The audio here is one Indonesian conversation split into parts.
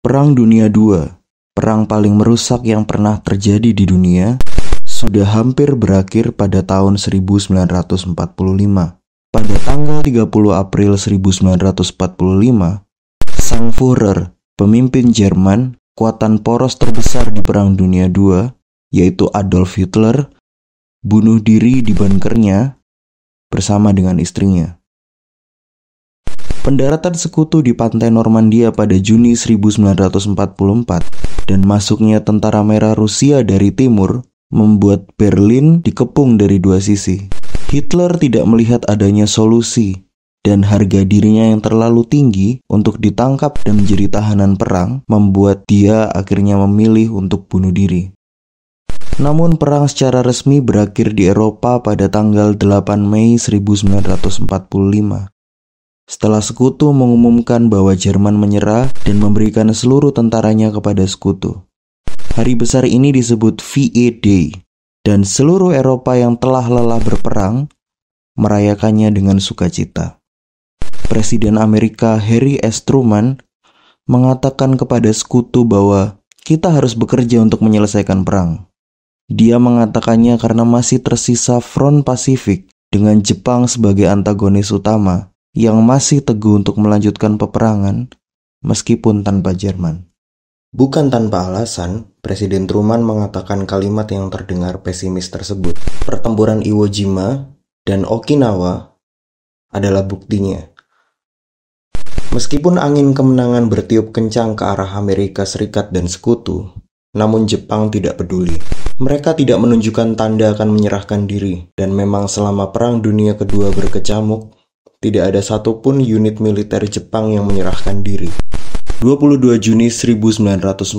Perang Dunia II, perang paling merusak yang pernah terjadi di dunia, sudah hampir berakhir pada tahun 1945. Pada tanggal 30 April 1945, Sang Führer, pemimpin Jerman, kekuatan poros terbesar di Perang Dunia II, yaitu Adolf Hitler, bunuh diri di bunkernya bersama dengan istrinya. Pendaratan sekutu di pantai Normandia pada Juni 1944 dan masuknya tentara merah Rusia dari timur membuat Berlin dikepung dari dua sisi. Hitler tidak melihat adanya solusi dan harga dirinya yang terlalu tinggi untuk ditangkap dan menjadi tahanan perang membuat dia akhirnya memilih untuk bunuh diri. Namun perang secara resmi berakhir di Eropa pada tanggal 8 Mei 1945. Setelah sekutu mengumumkan bahwa Jerman menyerah dan memberikan seluruh tentaranya kepada sekutu. Hari besar ini disebut VE Day, dan seluruh Eropa yang telah lelah berperang merayakannya dengan sukacita. Presiden Amerika Harry S. Truman mengatakan kepada sekutu bahwa kita harus bekerja untuk menyelesaikan perang. Dia mengatakannya karena masih tersisa front Pasifik dengan Jepang sebagai antagonis utama yang masih teguh untuk melanjutkan peperangan meskipun tanpa Jerman. Bukan tanpa alasan, Presiden Truman mengatakan kalimat yang terdengar pesimis tersebut. Pertempuran Iwo Jima dan Okinawa adalah buktinya. Meskipun angin kemenangan bertiup kencang ke arah Amerika Serikat dan sekutu, namun Jepang tidak peduli. Mereka tidak menunjukkan tanda akan menyerahkan diri, dan memang selama Perang Dunia Kedua berkecamuk, tidak ada satupun unit militer Jepang yang menyerahkan diri. 22 Juni 1945,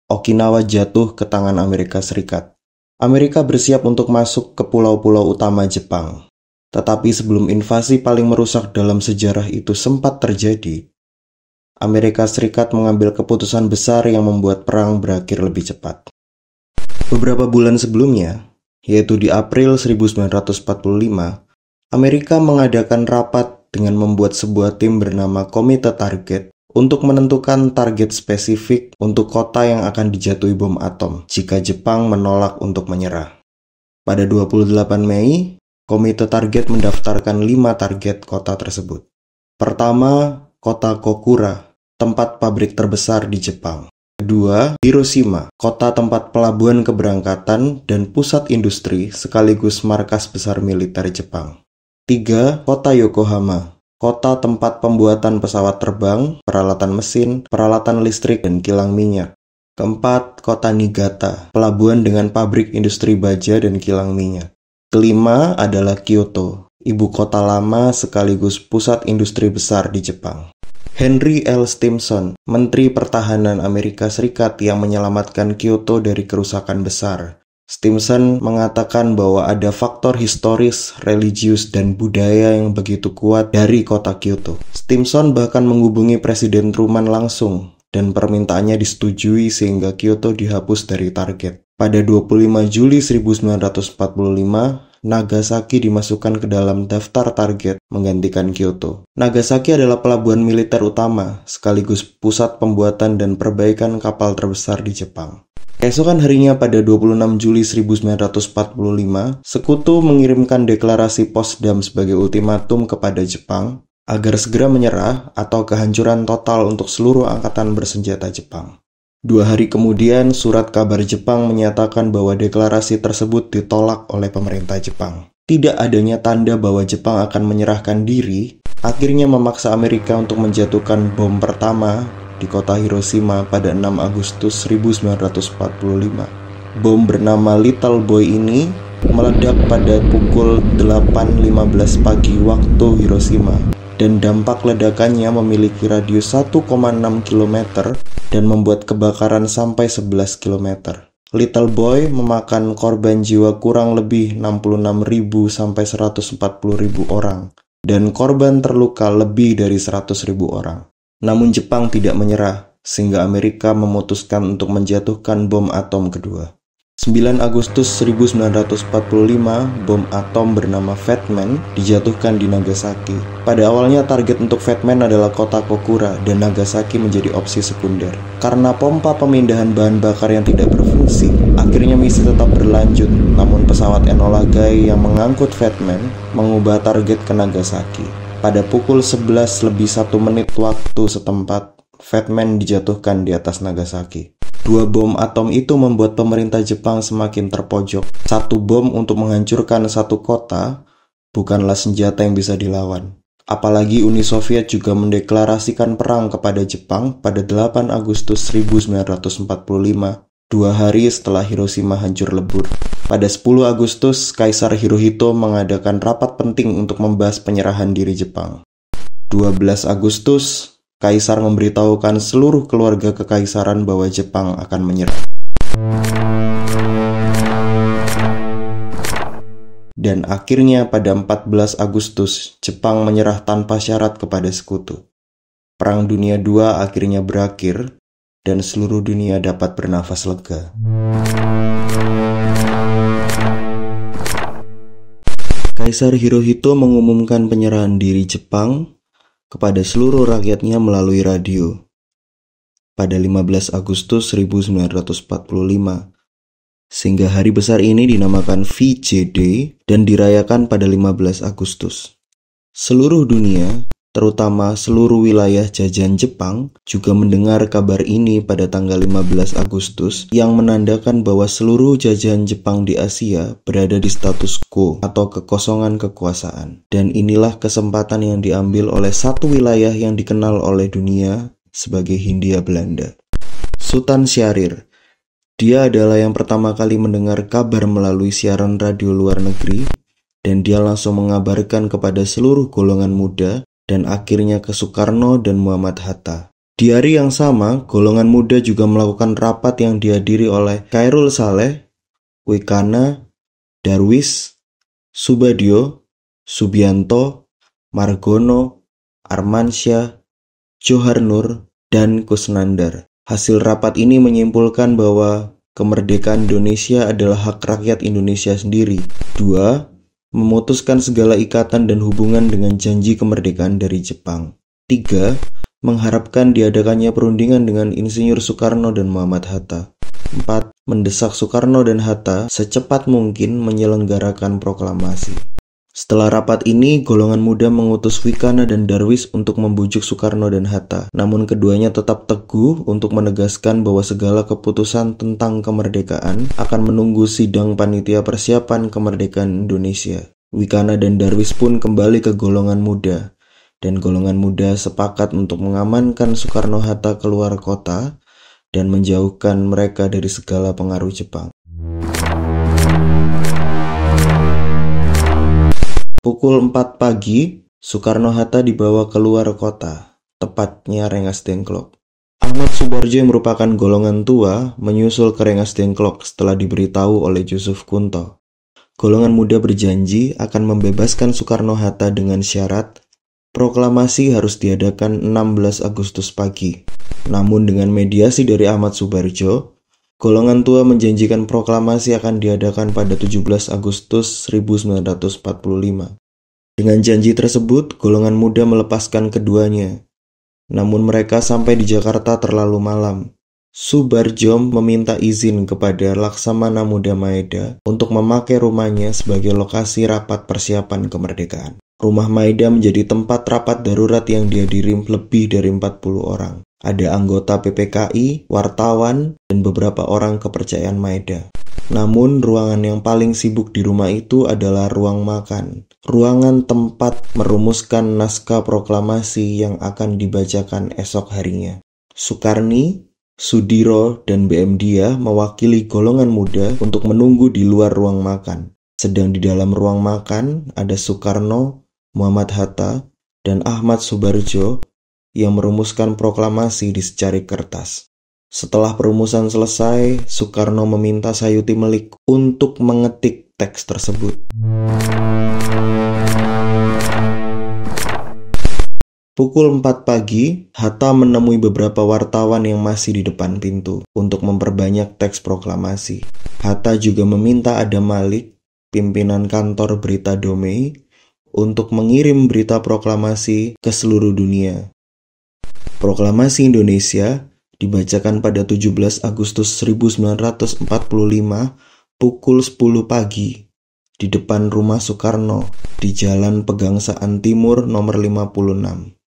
Okinawa jatuh ke tangan Amerika Serikat. Amerika bersiap untuk masuk ke pulau-pulau utama Jepang. Tetapi sebelum invasi paling merusak dalam sejarah itu sempat terjadi, Amerika Serikat mengambil keputusan besar yang membuat perang berakhir lebih cepat. Beberapa bulan sebelumnya, yaitu di April 1945, Amerika mengadakan rapat dengan membuat sebuah tim bernama Komite Target untuk menentukan target spesifik untuk kota yang akan dijatuhi bom atom jika Jepang menolak untuk menyerah. Pada 28 Mei, Komite Target mendaftarkan 5 target kota tersebut. Pertama, kota Kokura, tempat pabrik terbesar di Jepang. Kedua, Hiroshima, kota tempat pelabuhan keberangkatan dan pusat industri sekaligus markas besar militer Jepang. 3. Kota Yokohama, kota tempat pembuatan pesawat terbang, peralatan mesin, peralatan listrik, dan kilang minyak. Keempat, kota Niigata, pelabuhan dengan pabrik industri baja dan kilang minyak. Kelima adalah Kyoto, ibu kota lama sekaligus pusat industri besar di Jepang. Henry L. Stimson, Menteri Pertahanan Amerika Serikat yang menyelamatkan Kyoto dari kerusakan besar. Stimson mengatakan bahwa ada faktor historis, religius, dan budaya yang begitu kuat dari kota Kyoto. Stimson bahkan menghubungi Presiden Truman langsung, dan permintaannya disetujui sehingga Kyoto dihapus dari target. Pada 25 Juli 1945, Nagasaki dimasukkan ke dalam daftar target menggantikan Kyoto. Nagasaki adalah pelabuhan militer utama, sekaligus pusat pembuatan dan perbaikan kapal terbesar di Jepang. Keesokan harinya pada 26 Juli 1945, sekutu mengirimkan deklarasi Potsdam sebagai ultimatum kepada Jepang agar segera menyerah atau kehancuran total untuk seluruh angkatan bersenjata Jepang. 2 hari kemudian, surat kabar Jepang menyatakan bahwa deklarasi tersebut ditolak oleh pemerintah Jepang. Tidak adanya tanda bahwa Jepang akan menyerahkan diri, akhirnya memaksa Amerika untuk menjatuhkan bom pertama di kota Hiroshima pada 6 Agustus 1945. Bom bernama Little Boy ini meledak pada pukul 8.15 pagi waktu Hiroshima, dan dampak ledakannya memiliki radius 1,6 km dan membuat kebakaran sampai 11 km. Little Boy memakan korban jiwa kurang lebih 66.000 sampai 140.000 orang, dan korban terluka lebih dari 100.000 orang. Namun Jepang tidak menyerah, sehingga Amerika memutuskan untuk menjatuhkan bom atom kedua. 9 Agustus 1945, bom atom bernama Fat Man dijatuhkan di Nagasaki. Pada awalnya target untuk Fat Man adalah kota Kokura dan Nagasaki menjadi opsi sekunder. Karena pompa pemindahan bahan bakar yang tidak berfungsi, akhirnya misi tetap berlanjut. Namun pesawat Enola Gay yang mengangkut Fat Man mengubah target ke Nagasaki. Pada pukul 11:01 waktu setempat, Fat Man dijatuhkan di atas Nagasaki. 2 bom atom itu membuat pemerintah Jepang semakin terpojok. 1 bom untuk menghancurkan 1 kota bukanlah senjata yang bisa dilawan. Apalagi Uni Soviet juga mendeklarasikan perang kepada Jepang pada 8 Agustus 1945, 2 hari setelah Hiroshima hancur lebur. Pada 10 Agustus, Kaisar Hirohito mengadakan rapat penting untuk membahas penyerahan diri Jepang. 12 Agustus, Kaisar memberitahukan seluruh keluarga kekaisaran bahwa Jepang akan menyerah. Dan akhirnya pada 14 Agustus, Jepang menyerah tanpa syarat kepada sekutu. Perang Dunia II akhirnya berakhir dan seluruh dunia dapat bernafas lega. Kaisar Hirohito mengumumkan penyerahan diri Jepang kepada seluruh rakyatnya melalui radio pada 15 Agustus 1945, sehingga hari besar ini dinamakan VJ Day dan dirayakan pada 15 Agustus. Seluruh dunia, terutama seluruh wilayah jajahan Jepang, juga mendengar kabar ini pada tanggal 15 Agustus yang menandakan bahwa seluruh jajahan Jepang di Asia berada di status quo atau kekosongan kekuasaan. Dan inilah kesempatan yang diambil oleh satu wilayah yang dikenal oleh dunia sebagai Hindia Belanda. Sultan Syahrir. Dia adalah yang pertama kali mendengar kabar melalui siaran radio luar negeri dan dia langsung mengabarkan kepada seluruh golongan muda dan akhirnya ke Soekarno dan Muhammad Hatta. Di hari yang sama, golongan muda juga melakukan rapat yang dihadiri oleh Khairul Saleh, Wikana, Darwis, Subadyo, Subianto, Margono, Armansyah, Johar Nur, dan Kusnandar. Hasil rapat ini menyimpulkan bahwa kemerdekaan Indonesia adalah hak rakyat Indonesia sendiri. 2. Memutuskan segala ikatan dan hubungan dengan janji kemerdekaan dari Jepang. 3. Mengharapkan diadakannya perundingan dengan Insinyur Soekarno dan Muhammad Hatta. 4. Mendesak Soekarno dan Hatta secepat mungkin menyelenggarakan proklamasi. Setelah rapat ini, golongan muda mengutus Wikana dan Darwis untuk membujuk Soekarno dan Hatta. Namun keduanya tetap teguh untuk menegaskan bahwa segala keputusan tentang kemerdekaan akan menunggu sidang panitia persiapan kemerdekaan Indonesia. Wikana dan Darwis pun kembali ke golongan muda. Dan golongan muda sepakat untuk mengamankan Soekarno-Hatta keluar kota dan menjauhkan mereka dari segala pengaruh Jepang. Pukul 4 pagi, Soekarno-Hatta dibawa keluar kota, tepatnya Rengas Dengklok. Ahmad Subarjo yang merupakan golongan tua menyusul ke Rengas Dengklok setelah diberitahu oleh Yusuf Kunto. Golongan muda berjanji akan membebaskan Soekarno-Hatta dengan syarat proklamasi harus diadakan 16 Agustus pagi. Namun dengan mediasi dari Ahmad Subarjo, golongan tua menjanjikan proklamasi akan diadakan pada 17 Agustus 1945. Dengan janji tersebut, golongan muda melepaskan keduanya. Namun mereka sampai di Jakarta terlalu malam. Subarjo meminta izin kepada Laksamana Muda Maeda untuk memakai rumahnya sebagai lokasi rapat persiapan kemerdekaan. Rumah Maeda menjadi tempat rapat darurat yang dihadiri lebih dari 40 orang. Ada anggota PPKI, wartawan, dan beberapa orang kepercayaan Maeda. Namun, ruangan yang paling sibuk di rumah itu adalah ruang makan. Ruangan tempat merumuskan naskah proklamasi yang akan dibacakan esok harinya. Sukarni, Sudiro, dan BM Dia mewakili golongan muda untuk menunggu di luar ruang makan. Sedang di dalam ruang makan ada Soekarno, Muhammad Hatta, dan Ahmad Subarjo yang merumuskan proklamasi di secari kertas. Setelah perumusan selesai, Soekarno meminta Sayuti Melik untuk mengetik teks tersebut. Pukul 4 pagi, Hatta menemui beberapa wartawan yang masih di depan pintu untuk memperbanyak teks proklamasi. Hatta juga meminta Adam Malik, pimpinan kantor berita Domei, untuk mengirim berita proklamasi ke seluruh dunia. Proklamasi Indonesia dibacakan pada 17 Agustus 1945 pukul 10 pagi di depan rumah Soekarno di Jalan Pegangsaan Timur nomor 56.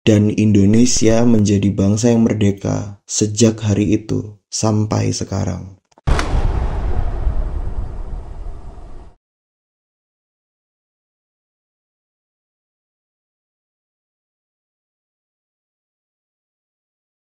Dan Indonesia menjadi bangsa yang merdeka sejak hari itu sampai sekarang.